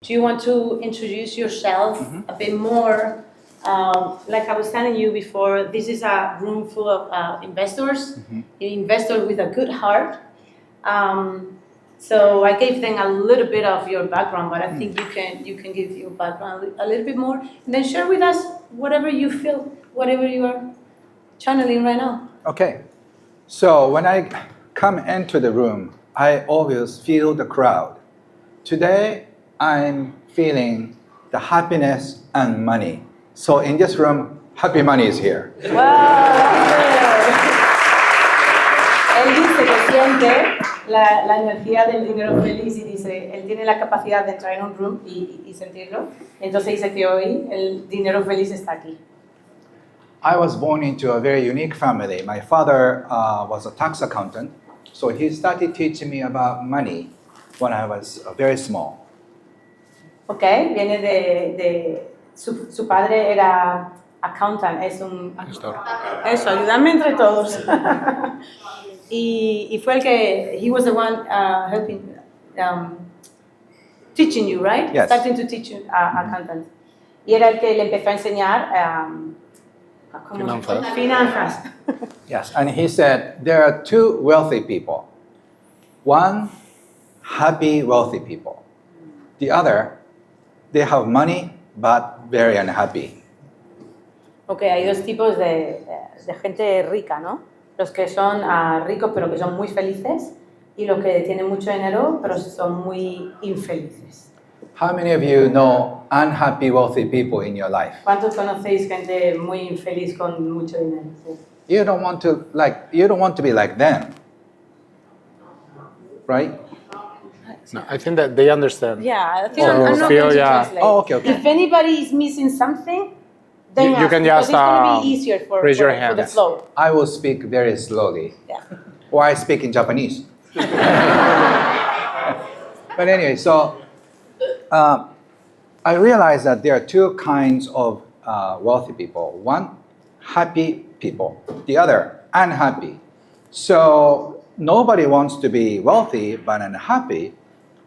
Do you want to introduce yourself a bit more? Like I was telling you before, this is a room full of investors, investors with a good heart. So I gave them a little bit of your background, but I think you can give your background a little bit more, and then share with us whatever you feel, whatever you are channeling right now. Okay. So when I come into the room, I always feel the crowd. Today, I'm feeling the happiness and money. So in this room, happy money is here. Wow. Él dice que siente la energía del dinero feliz y dice, él tiene la capacidad de entrar en un room y sentirlo. Entonces dice que hoy el dinero feliz está aquí. I was born into a very unique family. My father was a tax accountant, so he started teaching me about money when I was very small. Okay, viene de su padre era accountant, es un... Eso, ayúdame entre todos. y fue el que, he was the one helping, teaching you, right? Yes. Starting to teach you accountant. Y era el que le empezó a enseñar finanzas. Yes, and he said there are two wealthy people. One, happy, wealthy people. The other, they have money, but very unhappy. Okay, hay dos tipos de gente rica, ¿no? Los que son ricos pero que son muy felices y los que tienen mucho dinero pero son muy infelices. How many of you know unhappy, wealthy people in your life? ¿Cuántos conocéis gente muy infeliz con mucho dinero? Sí. You don't want to be like them, right? No, I think that they understand. Yeah, I think Or I'm not feel, going to yeah. translate. Oh, okay, okay. If anybody is missing something, then You ask, can because just, it's going to be easier for raise your the hand. flow. I will speak very slowly, Yeah. or I speak in Japanese. But anyway, so I realized that there are two kinds of wealthy people. One, happy people. The other, unhappy. So nobody wants to be wealthy but unhappy.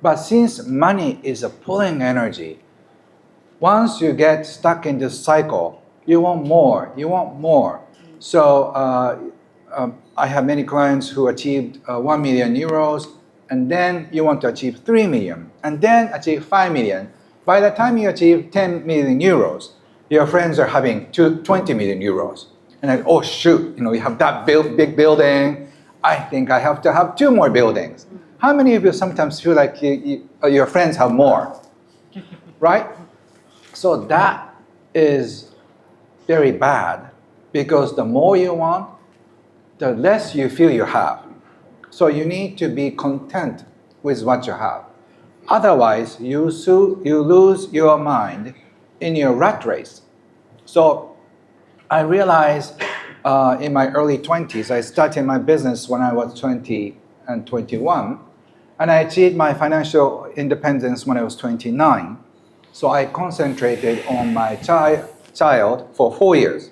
But since money is a pulling energy, once you get stuck in this cycle, you want more, you want more. So I have many clients who achieved 1 million euros, and then you want to achieve 3 million, and then achieve 5 million. By the time you achieve 10 million euros, your friends are having 20 million euros. And like, oh shoot, you have that big building, I think I have to have 2 more buildings. How many of you sometimes feel like your friends have more, right? So that is very bad because the more you want, the less you feel you have. So you need to be content with what you have. Otherwise, you lose your mind in your rat race. So I realized in my early 20s, I started my business when I was 20 and 21. And I achieved my financial independence when I was 29. So I concentrated on my child for 4 years.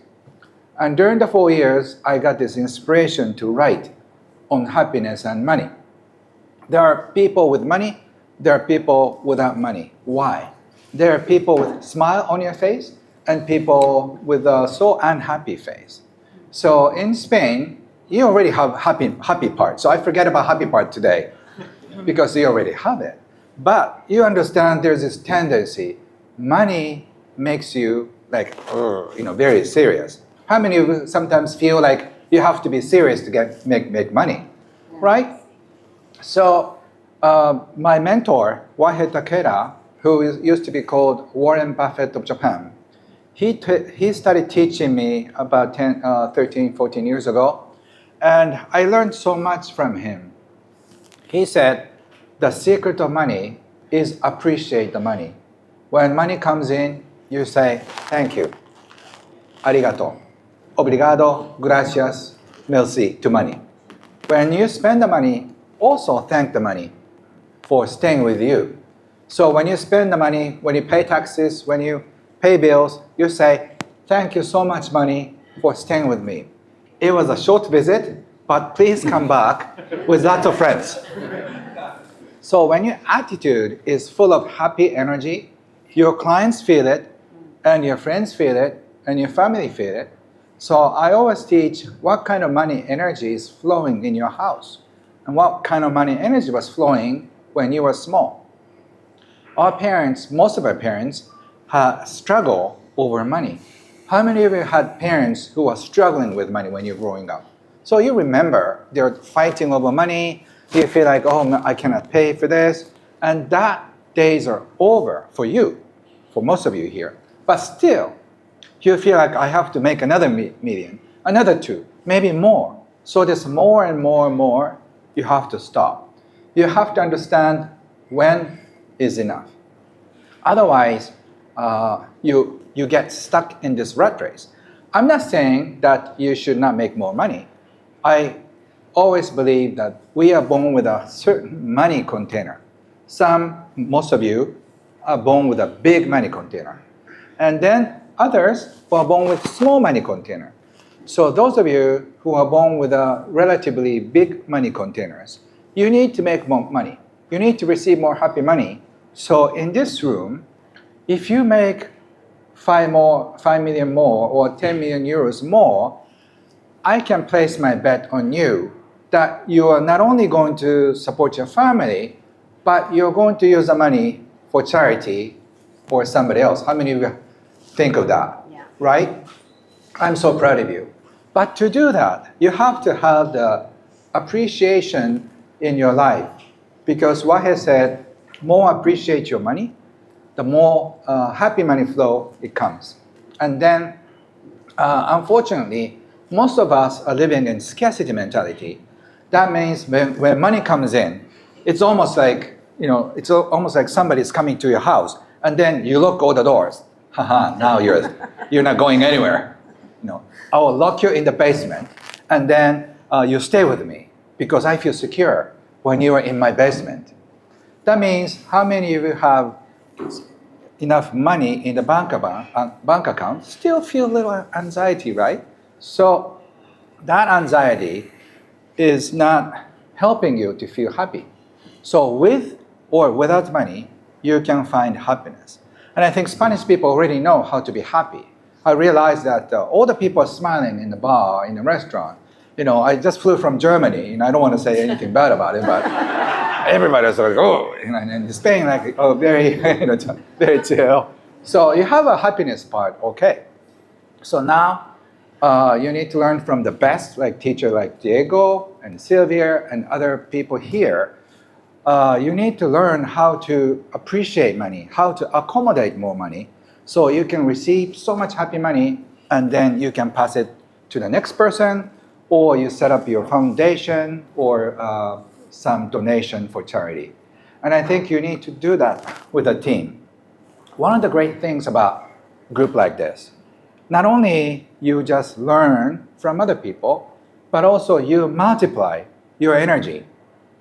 And during the 4 years, I got this inspiration to write on happiness and money. There are people with money, there are people without money. Why? There are people with a smile on your face and people with a so unhappy face. So in Spain, you already have happy part. So I forget about happy part today, because you already have it. But you understand there's this tendency. Money makes you like, very serious. How many of you sometimes feel like you have to be serious to make money, right? So my mentor, Wahei Takeda, who used to be called Warren Buffett of Japan, he started teaching me about 13, 14 years ago. And I learned so much from him. He said, the secret of money is appreciate the money. When money comes in, you say, thank you, arigato, obrigado, gracias, merci to money. When you spend the money, also thank the money for staying with you. So when you spend the money, when you pay taxes, when you pay bills, you say, thank you so much, money, for staying with me. It was a short visit, but please come back with lots of friends. So when your attitude is full of happy energy, your clients feel it, and your friends feel it, and your family feel it. So I always teach what kind of money energy is flowing in your house, and what kind of money energy was flowing when you were small. Our parents, most of our parents, struggle over money. How many of you had parents who were struggling with money when you're growing up? So you remember they're fighting over money. You feel like, oh, I cannot pay for this. And that days are over for you, for most of you here. But still, you feel like I have to make another million, another two, maybe more. So there's more and more and more. You have to stop. You have to understand when is enough. Otherwise, you get stuck in this rat race. I'm not saying that you should not make more money. I always believe that we are born with a certain money container. Most of you are born with a big money container. And then others were born with small money container. So those of you who are born with a relatively big money containers, you need to make more money. You need to receive more happy money. So in this room, if you make 5 million more or 10 million euros more, I can place my bet on you that you are not only going to support your family, but you're going to use the money for charity for somebody else. How many of you think of that? Yeah. Right? I'm so proud of you. But to do that, you have to have the appreciation in your life. Because what he said, more appreciate your money, the more happy money flow it comes. And then, unfortunately, most of us are living in scarcity mentality. That means when money comes in, it's almost like, it's almost like somebody's coming to your house, and then you lock all the doors. Haha, now you're not going anywhere. I will lock you in the basement, and then you stay with me because I feel secure when you are in my basement. That means how many of you have enough money in the bank account still feel a little anxiety, right? So that anxiety is not helping you to feel happy. So with or without money, you can find happiness. And I think Spanish people already know how to be happy. I realized that all the people are smiling in the bar, in the restaurant. I just flew from Germany, and I don't want to say anything bad about it, but everybody's like, oh, and Spain, like, oh, very, very chill. So you have a happiness part, okay. So now you need to learn from the best, like teacher like Diego and Sylvia and other people here. You need to learn how to appreciate money, how to accommodate more money, so you can receive so much happy money, and then you can pass it to the next person, or you set up your foundation or some donation for charity. And I think you need to do that with a team. One of the great things about a group like this, not only you just learn from other people, but also you multiply your energy.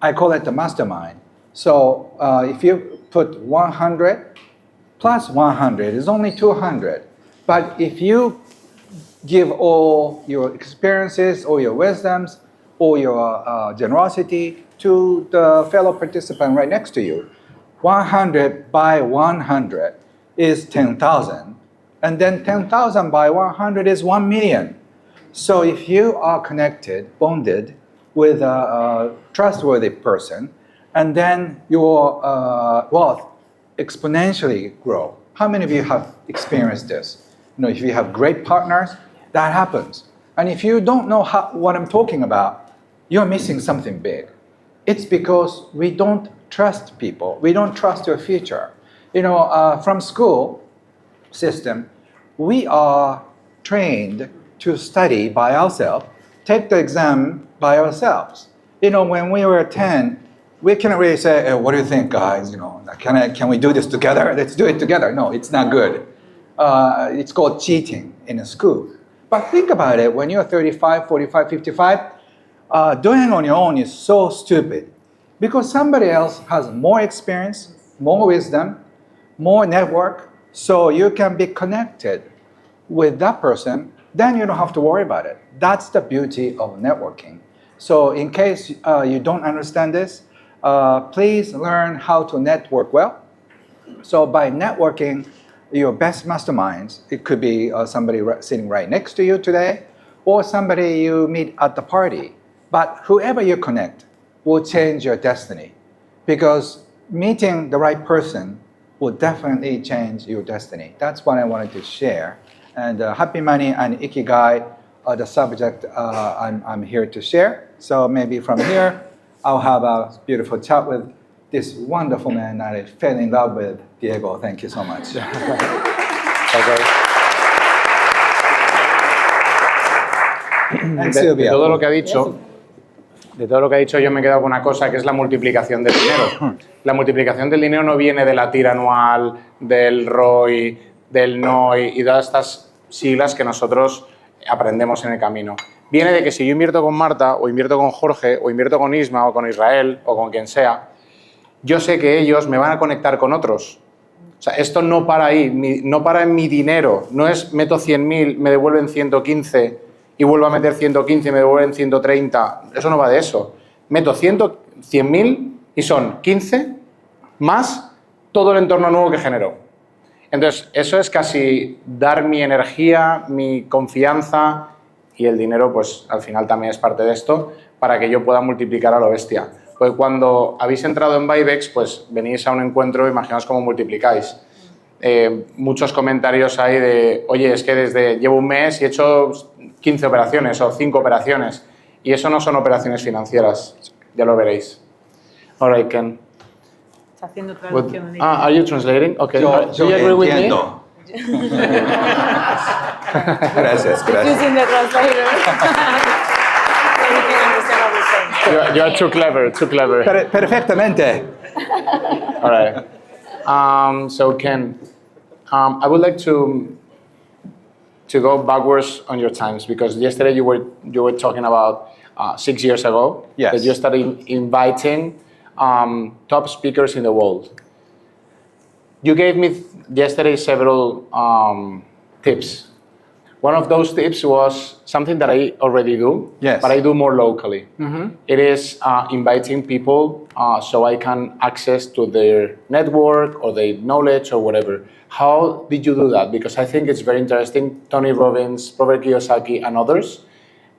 I call it the mastermind. So if you put 100 plus 100 is only 200. But if you give all your experiences, all your wisdoms, all your generosity to the fellow participant right next to you, 100 by 100 is 10,000. And then 10,000 by 100 is 1 million. So if you are connected, bonded with a trustworthy person, and then your wealth exponentially grow. How many of you have experienced this? If you have great partners, that happens. And if you don't know what I'm talking about, you're missing something big. It's because we don't trust people. We don't trust your future. From school system, we are trained to study by ourselves, take the exam by ourselves. When we were 10, we cannot really say, hey, what do you think, guys? Can we do this together? Let's do it together. No, it's not good. It's called cheating in a school. But think about it, when you're 35, 45, 55, doing on your own is so stupid. Because somebody else has more experience, more wisdom, more network, so you can be connected with that person, then you don't have to worry about it. That's the beauty of networking. So in case you don't understand this, please learn how to network well. So by networking your best masterminds, it could be somebody sitting right next to you today, or somebody you meet at the party. But whoever you connect will change your destiny, because meeting the right person will definitely change your destiny. That's what I wanted to share. And happy money and Ikigai are the subject I'm here to share. So maybe from here, I'll have a beautiful chat with this wonderful man that I fell in love with, Diego. Thank you so much. Okay. And De Silvia. todo lo que ha dicho, yo me he quedado con una cosa que es la multiplicación del dinero. La multiplicación del dinero no viene de la tira anual, del ROI, del NOI y todas estas siglas que nosotros aprendemos en el camino. Viene de que si yo invierto con Marta, o invierto con Jorge, o invierto con Isma, o con Israel, o con quien sea, yo sé que ellos me van a conectar con otros. O sea, esto no para ahí, no para en mi dinero. No es meto 100.000, me devuelven 115 y vuelvo a meter 115 y me devuelven 130. Eso no va de eso. Meto 100.000 y son 15 más todo el entorno nuevo que genero. Entonces, eso es casi dar mi energía, mi confianza, y el dinero, pues, al final también es parte de esto, para que yo pueda multiplicar a lo bestia. Pues cuando habéis entrado en Vibex, pues venís a un encuentro, imaginaos cómo multiplicáis. Muchos comentarios hay de, oye, es que llevo un mes y he hecho 15 operaciones o 5 operaciones. Y eso no son operaciones financieras, ya lo veréis. All right, Ken. Está haciendo traducción. Are you translating? Okay. Yo Do you agree with me? entiendo. Gracias, gracias. Using the translator. So he can understand what we're saying. You are too clever, too clever. Perfectamente. All right. So Ken, I would like to go backwards on your times, because yesterday you were talking about 6 years ago Yes. that you started inviting top speakers in the world. You gave me yesterday several tips. One of those tips was something that I already do, Yes. but I do more locally. It is inviting people so I can access to their network or their knowledge or whatever. How did you do that? Because I think it's very interesting. Tony Robbins, Robert Kiyosaki, and others.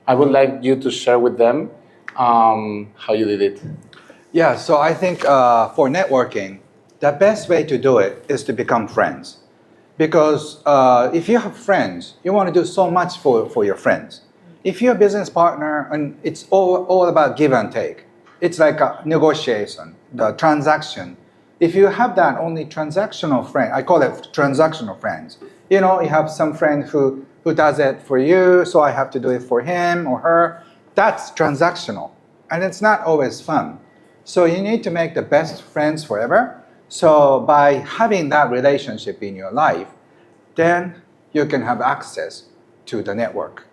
I would like you to share with them how you did it. Yeah, so I think for networking, the best way to do it is to become friends. Because if you have friends, you want to do so much for your friends. If you're a business partner, and it's all about give and take. It's like a negotiation, the transaction. If you have that only transactional friend, I call it transactional friends. You know, you have some friend who does it for you, so I have to do it for him or her. That's transactional, and it's not always fun. So you need to make the best friends forever. So by having that relationship in your life, then you can have access to the network.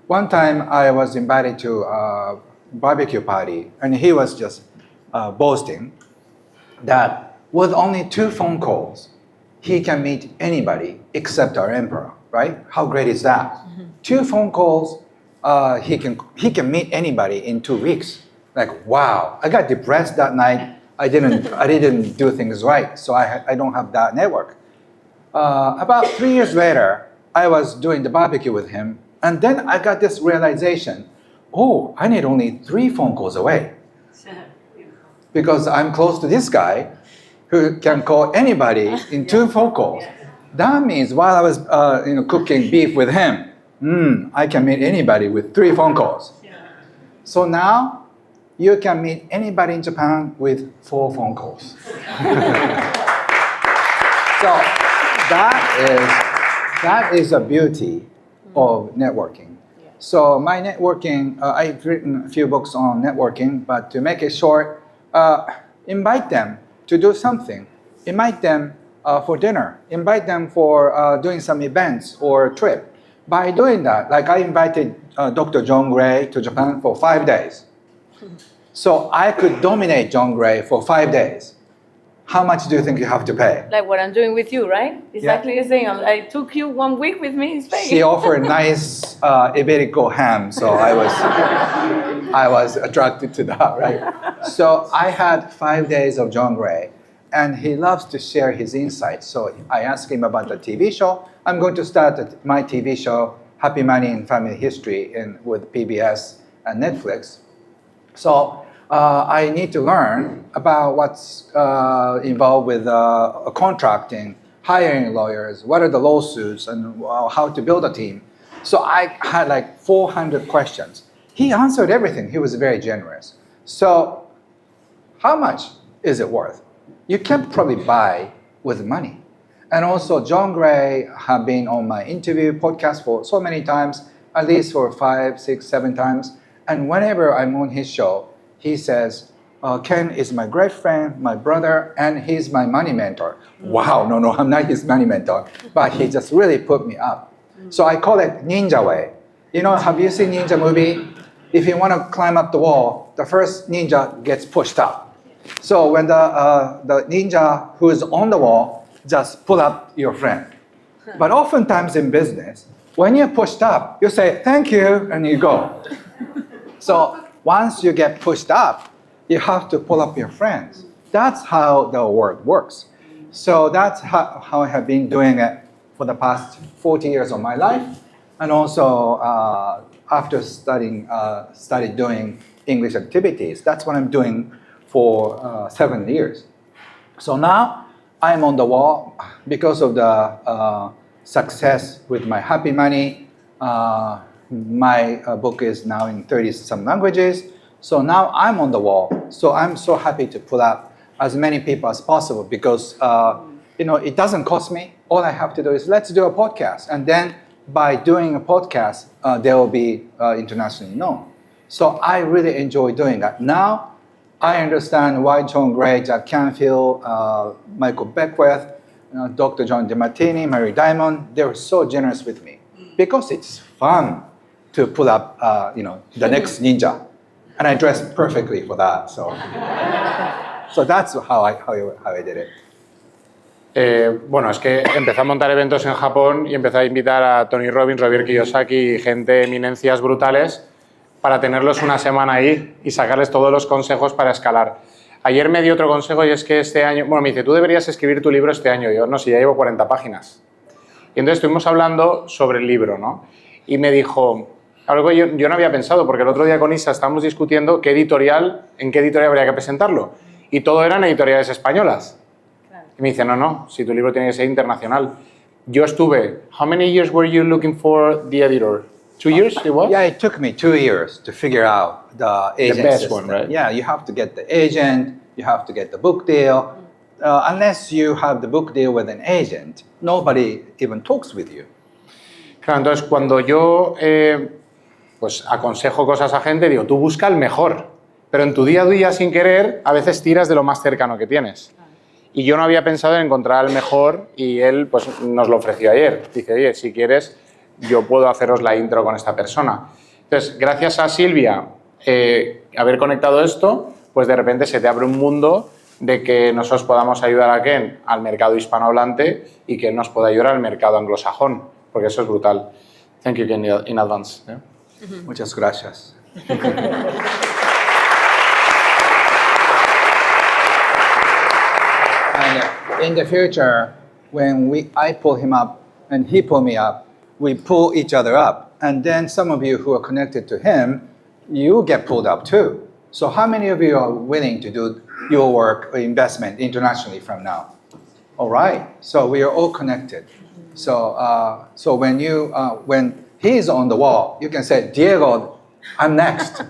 One time I was invited to a barbecue party, and he was just boasting that with only 2 phone calls, he can meet anybody except our emperor, right? How great is that? 2 phone calls, he can meet anybody in 2 weeks. Like, wow, I got depressed that night. I didn't do things right, so I don't have that network. About 3 years later, I was doing the barbecue with him, and then I got this realization, oh, I need only 3 phone calls away. Because I'm close to this guy who can call anybody in 2 phone calls. That means while I was cooking beef with him, I can meet anybody with 3 phone calls. So now, you can meet anybody in Japan with 4 phone calls. So that is a beauty of networking. So my networking, I've written a few books on networking, but to make it short, invite them to do something. Invite them for dinner. Invite them for doing some events or trip. By doing that, like I invited Dr. John Gray to Japan for 5 days. So I could dominate John Gray for 5 days. how much do you think you have to pay? Like what I'm doing with you, right? Exactly the same. I took you 1 week with me in Spain. She offered nice Iberico ham, so I was attracted to that, right? So I had 5 days of John Gray, and he loves to share his insights. So I asked him about the TV show. I'm going to start my TV show, Happy Money in Family History, with PBS and Netflix. So I need to learn about what's involved with contracting, hiring lawyers, what are the lawsuits, and how to build a team. So I had like 400 questions. He answered everything. He was very generous. So how much is it worth? You can't probably buy with money. And also John Gray have been on my interview podcast for so many times, at least for 5, 6, 7 times. And whenever I'm on his show, he says, Ken is my great friend, my brother, and he's my money mentor. Wow, no, I'm not his money mentor. But he just really put me up. So I call it ninja way. You know, have you seen ninja movie? If you want to climb up the wall, the first ninja gets pushed up. So when the ninja who is on the wall, just pull up your friend. But oftentimes in business, when you're pushed up, you say, thank you, and you go. So once you get pushed up, you have to pull up your friends. That's how the world works. So that's how I have been doing it for the past 40 years of my life. And also after started doing English activities, that's what I'm doing for 7 years. So now I'm on the wall because of the success with my Happy Money. My book is now in 30-some languages. So now I'm on the wall. So I'm so happy to pull up as many people as possible because it doesn't cost me. All I have to do is let's do a podcast. And then by doing a podcast, they will be internationally known. So I really enjoy doing that. Now I understand why John Gray, Jack Canfield, Michael Beckwith, Dr. John DeMartini, Mary Diamond, they were so generous with me because it's fun to pull up, the next ninja. And I dressed perfectly for that. So that's how I did it. Bueno, es que empecé a montar eventos en Japón y empecé a invitar a Tony Robbins, Robert Kiyosaki y gente, eminencias brutales para tenerlos una semana ahí y sacarles todos los consejos para escalar. Ayer me dio otro consejo y es que este año, bueno, me dice, tú deberías escribir tu libro este año. Yo, no, si ya llevo 40 páginas. Y entonces estuvimos hablando sobre el libro, ¿no? Y me dijo, algo yo no había pensado, porque el otro día con Isa estábamos discutiendo en qué editorial habría que presentarlo. Y todo eran editoriales españolas. Claro. Y me dice, no, si tu libro tiene que ser internacional. Yo estuve, how many years were you looking for the editor? 2 years it was? Yeah, it took me 2 years to figure out the agent the best system. One, right? Yeah, you have to get the agent, you have to get the book deal. Unless you have the book deal with an agent, nobody even talks with you. Claro, entonces cuando yo pues aconsejo cosas a gente, digo, tú busca el mejor, pero en tu día a día sin querer a veces tiras de lo más cercano que tienes. Y yo no había pensado en encontrar el mejor y él pues nos lo ofreció ayer. Dice, oye, si quieres, yo puedo haceros la intro con esta persona. Entonces, gracias a Silvia haber conectado esto, pues de repente se te abre un mundo de que nosotros podamos ayudar a Ken al mercado hispanohablante y que él nos pueda ayudar al mercado anglosajón, porque eso es brutal. Thank you, Ken, in advance. Yeah? Muchas gracias. And in the future, when I pull him up and he pull me up, we pull each other up. And then some of you who are connected to him, you get pulled up too. So how many of you are willing to do your work or investment internationally from now? All right. So we are all connected. So when he's on the wall, you can say, Diego, I'm next.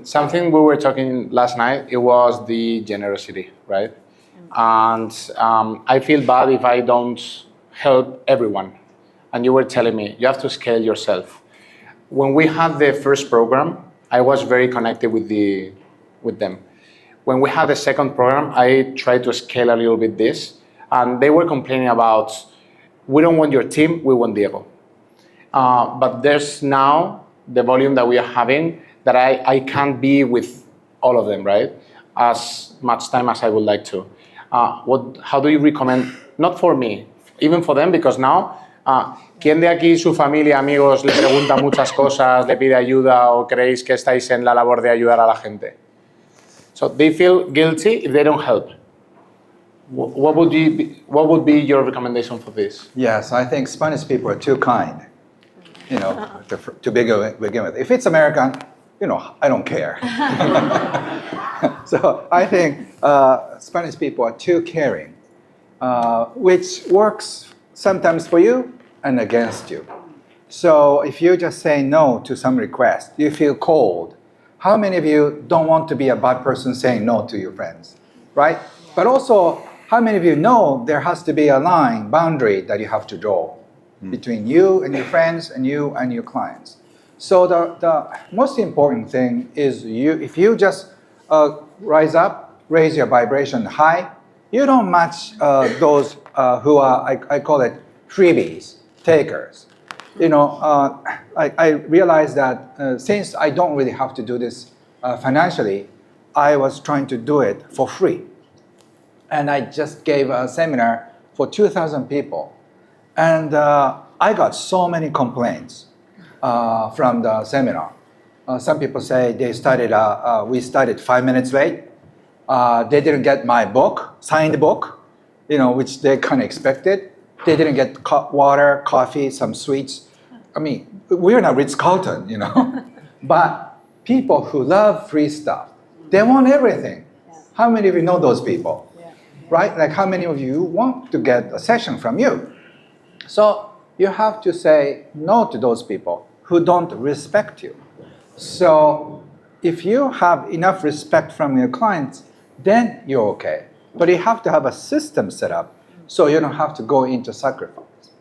Something we were talking last night, it was the generosity, right? And I feel bad if I don't help everyone. And you were telling me, you have to scale yourself. When we had the first program, I was very connected with them. When we had the second program, I tried to scale a little bit this. And they were complaining about, we don't want your team, we want Diego. But there's now the volume that we are having that I can't be with all of them, right? As much time as I would like to. How do you recommend, not for me, even for them, because now, ¿quién de aquí, su familia, amigos, le pregunta muchas cosas, le pide ayuda o creéis que estáis en la labor de ayudar a la gente? So they feel guilty if they don't help. What would be your recommendation for this? Yes, I think Spanish people are too kind, to begin with. If it's American, I don't care. So I think Spanish people are too caring, which works sometimes for you and against you. So if you just say no to some request, you feel cold. How many of you don't want to be a bad person saying no to your friends, right? But also, how many of you know there has to be a line, boundary that you have to draw between you and your friends and you and your clients? So the most important thing is if you just raise your vibration high, you don't match those who are, I call it freebies, takers. I realized that since I don't really have to do this financially, I was trying to do it for free. And I just gave a seminar for 2,000 people. And I got so many complaints from the seminar. Some people say we started 5 minutes late. They didn't get my book, signed book, which they kind of expected. They didn't get water, coffee, some sweets. I mean, we're not Ritz-Carlton, But people who love free stuff, they want everything. How many of you know those people? Right? Like how many of you want to get a session from you? So you have to say no to those people who don't respect you. So if you have enough respect from your clients, then you're okay. But you have to have a system set up so you don't have to go into sacrifice.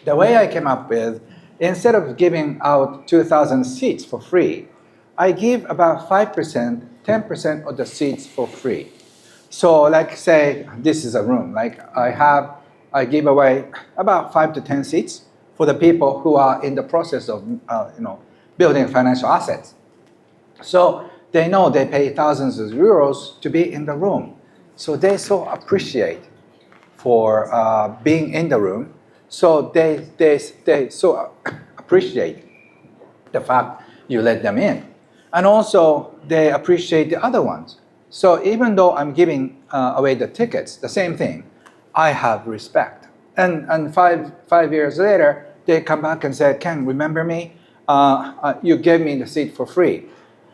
The way I came up with, instead of giving out 2,000 seats for free, I give about 5%, 10% of the seats for free. So like say, this is a room, like I give away about 5 to 10 seats for the people who are in the process of building financial assets. So they know they pay thousands of euros to be in the room. So they so appreciate for being in the room. So they so appreciate the fact you let them in. And also they appreciate the other ones. So even though I'm giving away the tickets, the same thing, I have respect. And five years later, they come back and say, Ken, remember me? You gave me the seat for free.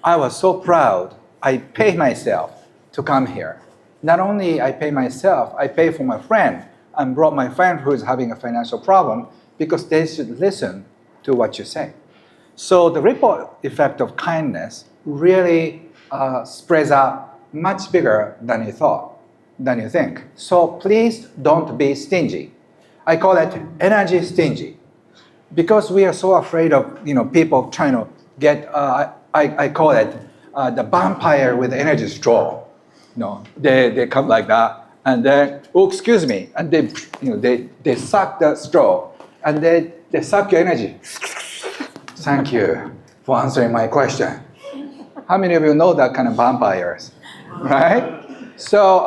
I was so proud. I paid myself to come here. Not only I pay myself, I pay for my friend and brought my friend who is having a financial problem because they should listen to what you say. So the ripple effect of kindness really spreads out much bigger than you think. So please don't be stingy. I call it energy stingy. Because we are so afraid of people trying to get, I call it the vampire with energy straw. They come like that, and then, oh, excuse me, and they suck the straw, and they suck your energy. Thank you for answering my question. How many of you know that kind of vampires, right? So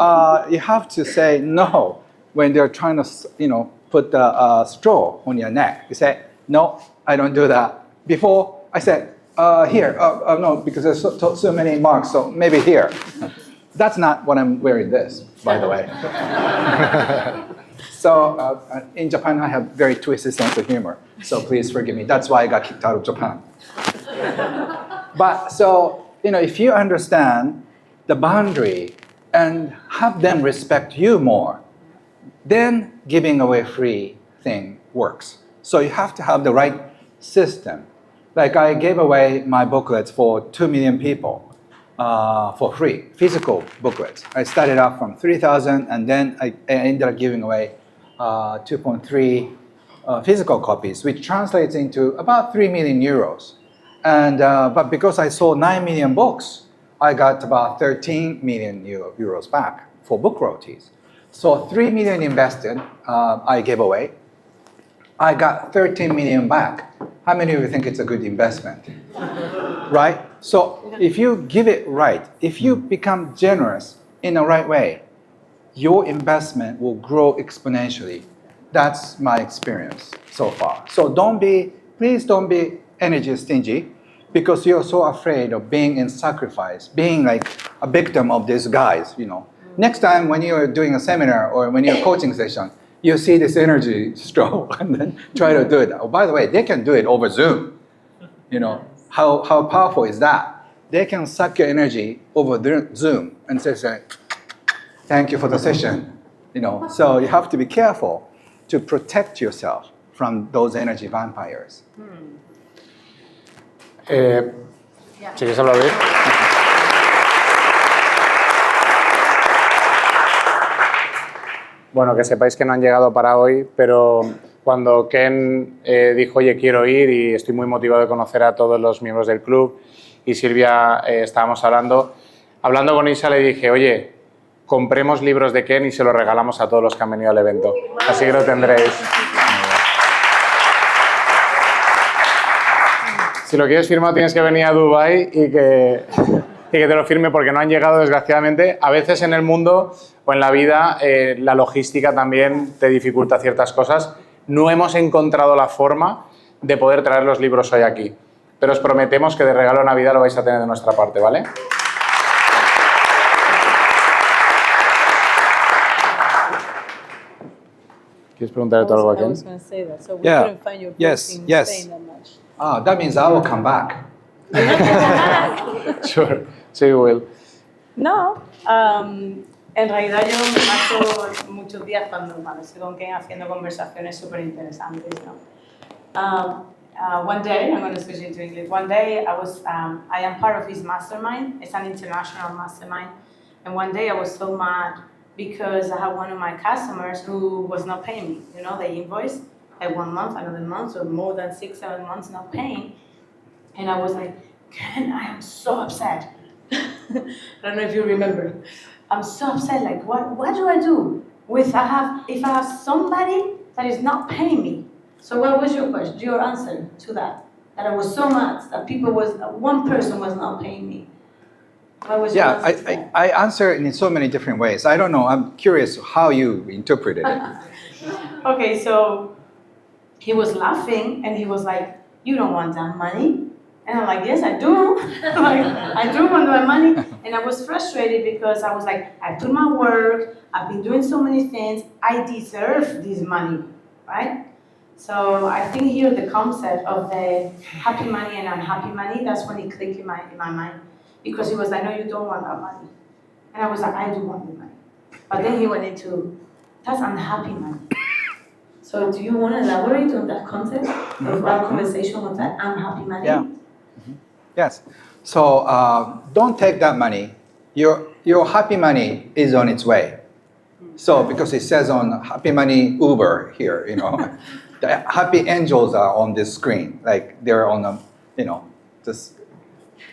you have to say no when they're trying to, put the straw on your neck. You say, no, I don't do that. Before, I said, here. No, because there's so many marks, so maybe here. That's not what I'm wearing this, by the way. So in Japan, I have very twisted sense of humor. So please forgive me. That's why I got kicked out of Japan. But so, if you understand the boundary and have them respect you more, then giving away free thing works. So you have to have the right system. Like I gave away my booklets for 2 million people for free, physical booklets. I started off from 3,000 and then I ended up giving away 2.3 physical copies, which translates into about 3 million euros. And but because I sold 9 million books, I got about 13 million euros back for book royalties. So 3 million invested, I gave away. I got 13 million back. How many of you think it's a good investment? right? So if you give it right, if you become generous in the right way, your investment will grow exponentially. That's my experience so far. So please don't be energy stingy because you're so afraid of being in sacrifice, being like a victim of these guys, you know. Next time when you're doing a seminar or when you're a coaching session, you see this energy stroke and then try to do it. Oh, by the way, they can do it over Zoom. You know, how powerful is that? They can suck your energy over Zoom and say, thank you for the session. You know, so you have to be careful to protect yourself from those energy vampires. Si quieres hablar bien. Bueno, que sepáis que no han llegado para hoy, pero cuando Ken dijo, oye, quiero ir y estoy muy motivado de conocer a todos los miembros del club, y Silvia estábamos hablando con Isa le dije, oye, compremos libros de Ken y se los regalamos a todos los que han venido al evento. Así que lo tendréis. Si lo quieres firmar tienes que venir a Dubái y que te lo firme porque no han llegado, desgraciadamente. A veces en el mundo o en la vida la logística también te dificulta ciertas cosas. No hemos encontrado la forma de poder traer los libros hoy aquí. Pero os prometemos que de regalo de Navidad lo vais a tener de nuestra parte, ¿vale? ¿Quieres preguntarle tú algo a Ken? Yeah. Yes. Ah, that means I will come back. Sure, she will. No, en realidad yo me paso muchos días cuando estoy con Ken haciendo conversaciones súper interesantes, ¿no? One day, I'm going to switch into English. One day I am part of his mastermind. It's an international mastermind. And one day I was so mad because I had one of my customers who was not paying me. You know, they invoiced like 1 month, another month, so more than 6-7 months not paying. And I was like, Ken, I am so upset. I don't know if you remember. I'm so upset. Like, what do I do if I have somebody that is not paying me? So what was your question, your answer to that? That I was so mad that one person was not paying me. What was your answer to that? I answer it in so many different ways. I don't know. I'm curious how you interpreted it. Okay, so he was laughing and he was like, you don't want that money? And I'm like, yes, I do. Like, I do want that money. And I was frustrated because I was like, I put my work, I've been doing so many things, I deserve this money, right? So I think here the concept of the happy money and unhappy money, that's when it clicked in my mind. Because he was like, no, you don't want that money. And I was like, I do want the money. But then he went into, that's unhappy money. So do you want to elaborate on that concept of our conversation with that unhappy money? Yeah. Yes. So don't take that money. Your happy money is on its way. So because it says on happy money Uber here, you know, the happy angels are on this screen, like they're on a, you know, this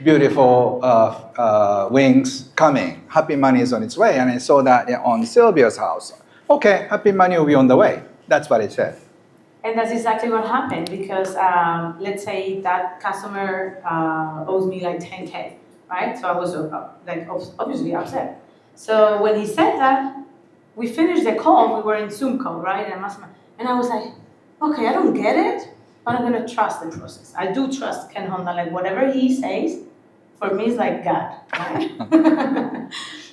beautiful wings coming. Happy money is on its way, and I saw that on Sylvia's house. Okay, happy money will be on the way. That's what it said. And that's exactly what happened because let's say that customer owes me like 10K, right? So I was like obviously upset. So when he said that, we finished the call. We were in Zoom call, right? And I was like, okay, I don't get it, but I'm gonna trust the process. I do trust Ken Honda. Like whatever he says, for me is like God, right?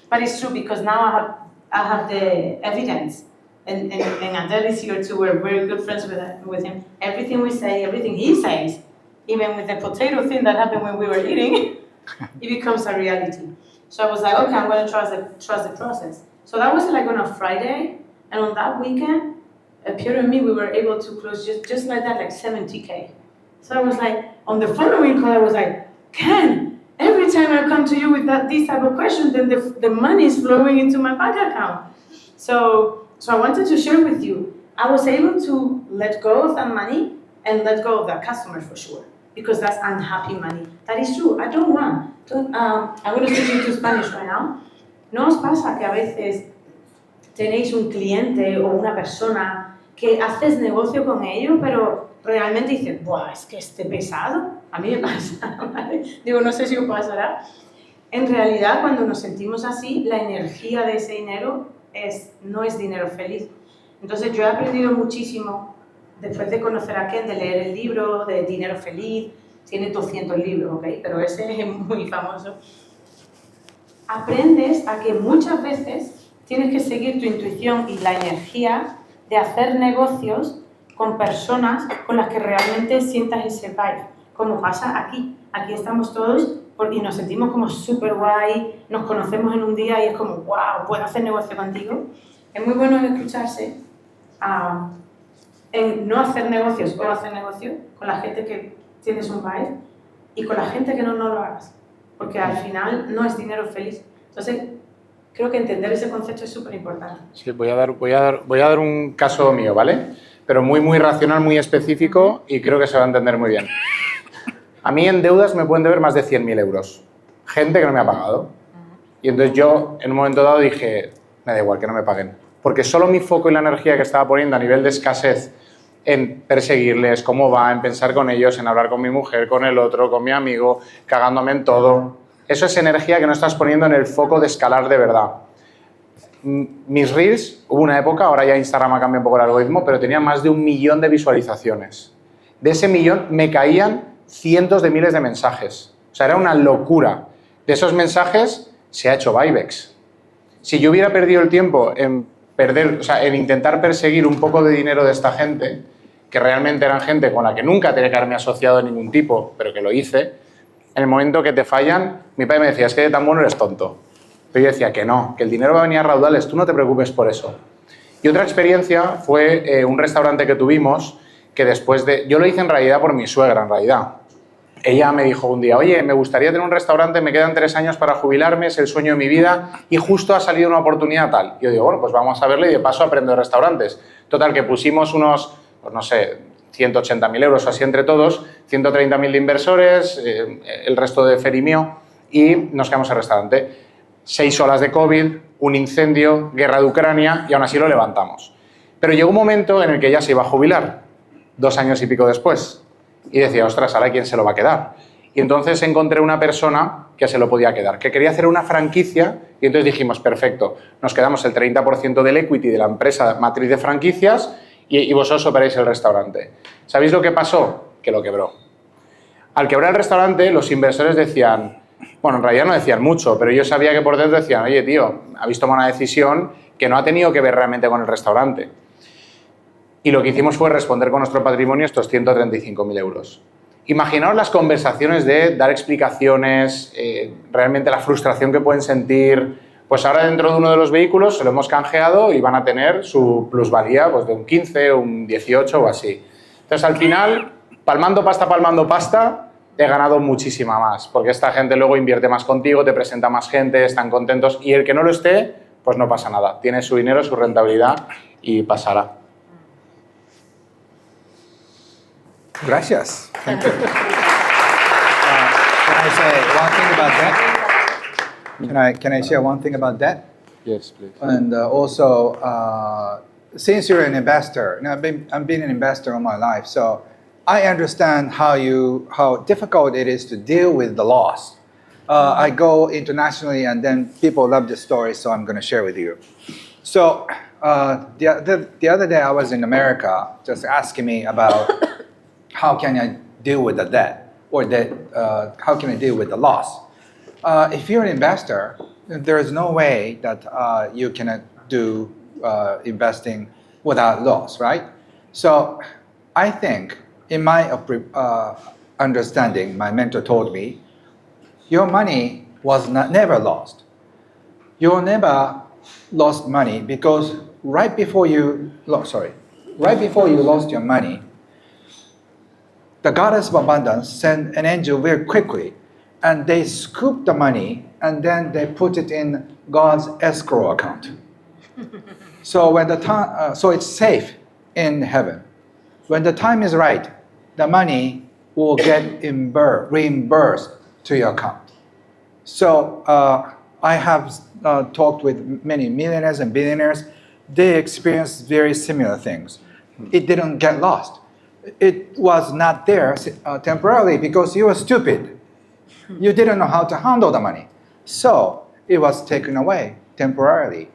But it's true because now I have the evidence. And Adele is here too. We're very good friends with him. Everything we say, everything he says, even with the potato thing that happened when we were eating, it becomes a reality. So I was like, okay, I'm going to trust the process. So that was like on a Friday, and on that weekend, Pierre and me, we were able to close just like that, like 70K. So I was like, on the following call, I was like, Ken, every time I come to you with this type of question, then the money is flowing into my bank account. So I wanted to share with you, I was able to let go of that money and let go of that customer for sure, because that's unhappy money. That is true. I don't want. I'm going to switch into Spanish right now. ¿No os pasa que a veces tenéis un cliente o una persona que haces negocio con ellos, pero realmente dices, ¡buah, es que este pesado! A mí me pasa, ¿vale? Digo, no sé si os pasará. En realidad, cuando nos sentimos así, la energía de ese dinero no es dinero feliz. Entonces, yo he aprendido muchísimo, después de conocer a Ken, de leer el libro de Dinero Feliz, tiene 200 libros, ¿ok? Pero ese es muy famoso. Aprendes a que muchas veces tienes que seguir tu intuición y la energía de hacer negocios con personas con las que realmente sientas ese vibe, como pasa aquí. Aquí estamos todos y nos sentimos como súper guay, nos conocemos en un día y es como, wow, puedo hacer negocio contigo. Es muy bueno escucharse en no hacer negocios o hacer negocios con la gente que tienes un vibe y con la gente que no lo hagas, porque al final no es dinero feliz. Entonces, creo que entender ese concepto es súper importante. Sí, voy a dar un caso mío, ¿vale? Pero muy racional, muy específico y creo que se va a entender muy bien. A mí en deudas me pueden deber más de 100.000 euros. Gente que no me ha pagado. Y entonces yo, en un momento dado, dije, me da igual que no me paguen. Porque solo mi foco y la energía que estaba poniendo a nivel de escasez en perseguirles, cómo va, en pensar con ellos, en hablar con mi mujer, con el otro, con mi amigo, cagándome en todo. Eso es energía que no estás poniendo en el foco de escalar de verdad. Mis Reels, hubo una época, ahora ya Instagram ha cambiado un poco el algoritmo, pero tenía más de 1 millón de visualizaciones. De ese millón me caían cientos de miles de mensajes. O sea, era una locura. De esos mensajes se ha hecho buybacks. Si yo hubiera perdido el tiempo en intentar perseguir un poco de dinero de esta gente, que realmente eran gente con la que nunca tenía que haberme asociado de ningún tipo, pero que lo hice, en el momento que te fallan, mi padre me decía, es que de tan bueno eres tonto. Pero yo decía que no, que el dinero va a venir a raudales, tú no te preocupes por eso. Y otra experiencia fue un restaurante que tuvimos, que después de... Yo lo hice en realidad por mi suegra, en realidad. Ella me dijo un día, oye, me gustaría tener un restaurante, me quedan 3 años para jubilarme, es el sueño de mi vida y justo ha salido una oportunidad tal. Y yo digo, bueno, pues vamos a verle y de paso aprendo de restaurantes. Total, que pusimos unos, pues no sé, 180.000 euros o así entre todos, 130.000 de inversores, el resto de Fer y mío, y nos quedamos en el restaurante. 6 olas de COVID, un incendio, guerra de Ucrania y aún así lo levantamos. Pero llegó un momento en el que ya se iba a jubilar, 2 años y pico después. Y decía, ostras, ¿ahora quién se lo va a quedar? Y entonces encontré una persona que se lo podía quedar, que quería hacer una franquicia y entonces dijimos, perfecto, nos quedamos el 30% del equity de la empresa matriz de franquicias y vosotros operáis el restaurante. ¿Sabéis lo que pasó? Que lo quebró. Al quebrar el restaurante, los inversores decían, bueno, en realidad no decían mucho, pero yo sabía que por dentro decían, oye, tío, habéis tomado una decisión que no ha tenido que ver realmente con el restaurante. Y lo que hicimos fue responder con nuestro patrimonio estos 135.000 euros. Imaginaos las conversaciones de dar explicaciones, realmente la frustración que pueden sentir. Pues ahora dentro de uno de los vehículos se lo hemos canjeado y van a tener su plusvalía pues, de un 15, un 18 o así. Entonces al final, palmando pasta, he ganado muchísima más, porque esta gente luego invierte más contigo, te presenta más gente, están contentos y el que no lo esté, pues no pasa nada. Tiene su dinero, su rentabilidad y pasará. Gracias. Thank you. Can I say one thing about that? Can I share one thing about that? Yes, please. And also, since you're an investor, I've been an investor all my life, so I understand how difficult it is to deal with the loss. I go internationally, and then people love this story, so I'm going to share with you. So the other day, I was in America, just asking me about how can I deal with the debt, or how can I deal with the loss? If you're an investor, there is no way that you can do investing without loss, right? So I think, in my understanding, my mentor told me, your money was never lost. You never lost money because right before you lost your money, the goddess of abundance sent an angel very quickly, and they scooped the money and then they put it in God's escrow account. So when the time, so it's safe in heaven. When the time is right, the money will get reimbursed to your account. So I have talked with many millionaires and billionaires. They experienced very similar things. It didn't get lost. it was not there temporarily because you were stupid. You didn't know how to handle the money. So it was taken away temporarily.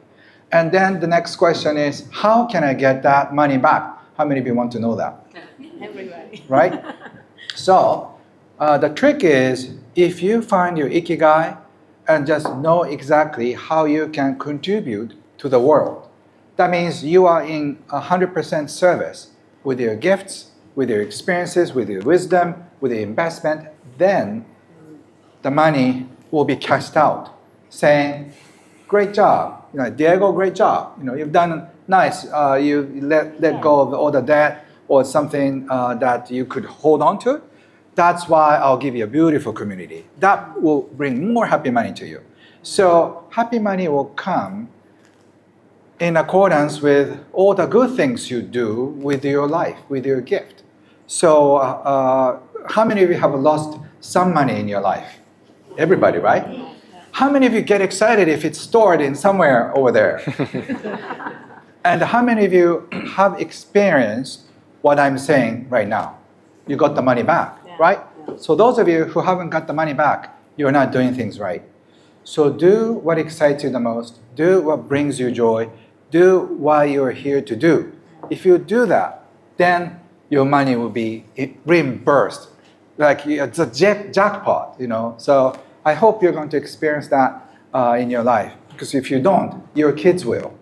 And then the next question is, how can I get that money back? How many of you want to know that? Everybody. Right? So the trick is, if you find your Ikigai and just know exactly how you can contribute to the world, that means you are in 100% service with your gifts, with your experiences, with your wisdom, with your investment, then the money will be cashed out, saying, great job, Diego, great job. You've done nice. You let go of all the debt or something that you could hold on to. That's why I'll give you a beautiful community. That will bring more happy money to you. So happy money will come in accordance with all the good things you do with your life, with your gift. So how many of you have lost some money in your life? Everybody, right? How many of you get excited if it's stored in somewhere over there? And how many of you have experienced what I'm saying right now? You got the money back, right? So those of you who haven't got the money back, you're not doing things right. So do what excites you the most. Do what brings you joy. Do what you're here to do. If you do that, then your money will be reimbursed. Like it's a jackpot, So I hope you're going to experience that in your life. Because if you don't, your kids will.